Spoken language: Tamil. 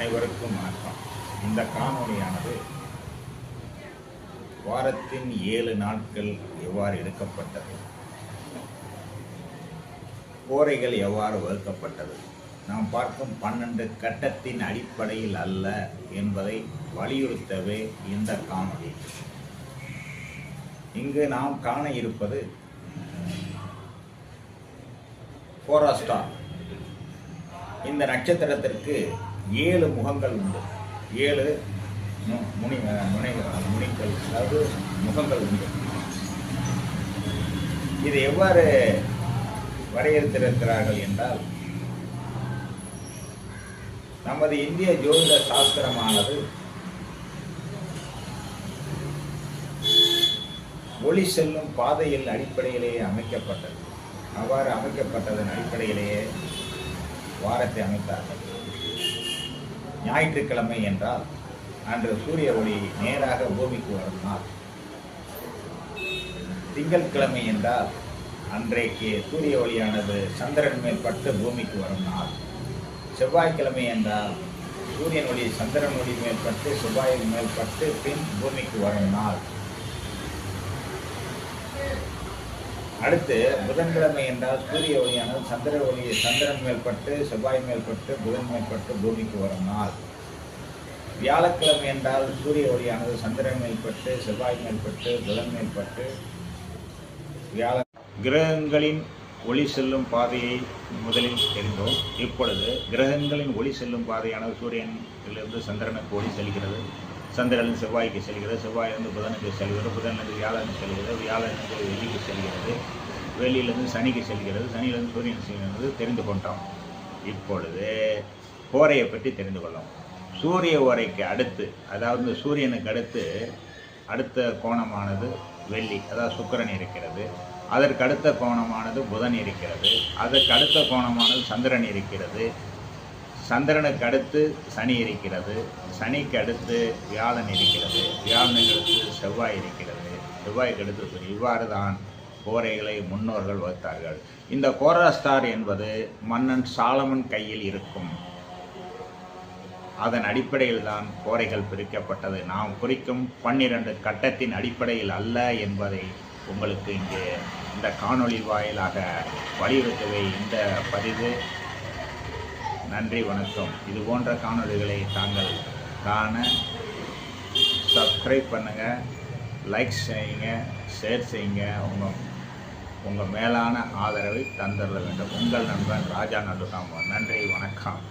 அனைவருக்கும் வணக்கம். இந்த காணொளியானது வாரத்தின் 7 நாட்கள் எவ்வாறு எடுக்கப்பட்டது, கோரைகள் எவ்வாறு வகுக்கப்பட்டது, நாம் பார்க்கும் 12 கட்டத்தின் அடிப்படையில் அல்ல என்பதை வலியுறுத்தவே இந்த காணொளி. இங்கு நாம் காண இருப்பது கோராஸ்டார். இந்த நட்சத்திரத்திற்கு 7 முகங்கள் உண்டு. 7 முனைகள், அதாவது முகங்கள் உண்டு. இது எவ்வாறு வரையறுத்திருக்கிறார்கள் என்றால், நமது இந்திய ஜோதிட சாஸ்திரமானது ஒளி செல்லும் பாதையில் அடிப்படையிலேயே அமைக்கப்பட்டது. அவ்வாறு அமைக்கப்பட்டதன் அடிப்படையிலேயே வாரத்தை அமைத்தார்கள். ஞாயிற்றுக்கிழமை என்றால் அன்று சூரிய ஒளி நேராக பூமிக்கு வரும் நாள். திங்கட்கிழமை என்றால் அன்றைக்கு சூரிய ஒளியானது சந்திரன் மேல் பட்டு பூமிக்கு வரும் நாள். செவ்வாய்க்கிழமை என்றால் சூரியன் ஒளி சந்திரன் ஒளி மேல் பட்டு செவ்வாயின் மேல் பட்டு பின் பூமிக்கு வரும் நாள். அடுத்து புதன்கிழமை என்றால் சூரிய ஒளியானது சந்திரன் மேல் பட்டு செவ்வாய் மேல் பட்டு புதன் மேல் பட்டு பூமிக்கு வரும் நாள். வியாழக்கிழமை என்றால் சூரிய ஒளியானது சந்திரன் மேல் பட்டு செவ்வாய் மேல் பட்டு புதன் மேல் பட்டு கிரகங்களின் ஒளி செல்லும் பாதையை முதலில் தெரிந்தோம். இப்பொழுது கிரகங்களின் ஒளி செல்லும் பாதையானது சூரியனிலிருந்து சந்திரனுக்கு ஒளி செல்கிறது, சந்திரனிலிருந்து செவ்வாய்க்கு செல்கிறது, செவ்வாயிலிருந்து புதனுக்கு செல்கிறது, புதனிலிருந்து வியாழனுக்கு செல்கிறது, வியாழனிலிருந்து வெள்ளிக்கு செல்கிறது, வெள்ளியிலிருந்து சனிக்கு செல்கிறது, சனியிலிருந்து சூரியன் செல்கிறது தெரிந்து கொண்டோம். இப்பொழுது கோரையை பற்றி தெரிந்து கொள்ளோம். சூரிய ஓரைக்கு அடுத்து, அதாவது சூரியனுக்கு அடுத்த கோணமானது வெள்ளி, அதாவது சுக்கிரன் இருக்கிறது. அதற்கு அடுத்த கோணமானது புதன் இருக்கிறது. அதற்கு அடுத்த கோணமானது சந்திரன் இருக்கிறது. சந்திரனுக்கு அடுத்து சனி இருக்கிறது. சனிக்கு அடுத்து வியாழன் இருக்கிறது. வியாழனுக்கு அடுத்து செவ்வாய் இருக்கிறது. செவ்வாய்க்கு அடுத்து சூரியன். இவ்வாறு தான் கோரைகளை முன்னோர்கள் வகுத்தார்கள். இந்த கோராஸ்டார் என்பது மன்னன் சாலமன் கையில் இருக்கும். அதன் அடிப்படையில் தான் கோரைகள் பிரிக்கப்பட்டது. நாம் குறிக்கும் 12 கட்டத்தின் அடிப்படையில் அல்ல என்பதை உங்களுக்கு இங்கே இந்த காணொளி வாயிலாக வலியுறுத்தவே இந்த பதிவு. நன்றி, வணக்கம். இது போன்ற காணொளிகளை தாங்கள் காண சப்ஸ்கிரைப் பண்ணுங்கள், லைக் செய்யுங்க, ஷேர் செய்யுங்க. உங்கள் மேலான ஆதரவை தந்துட வேண்டும். உங்கள் நண்பன் ராஜா நல்லுராமன். நன்றி, வணக்கம்.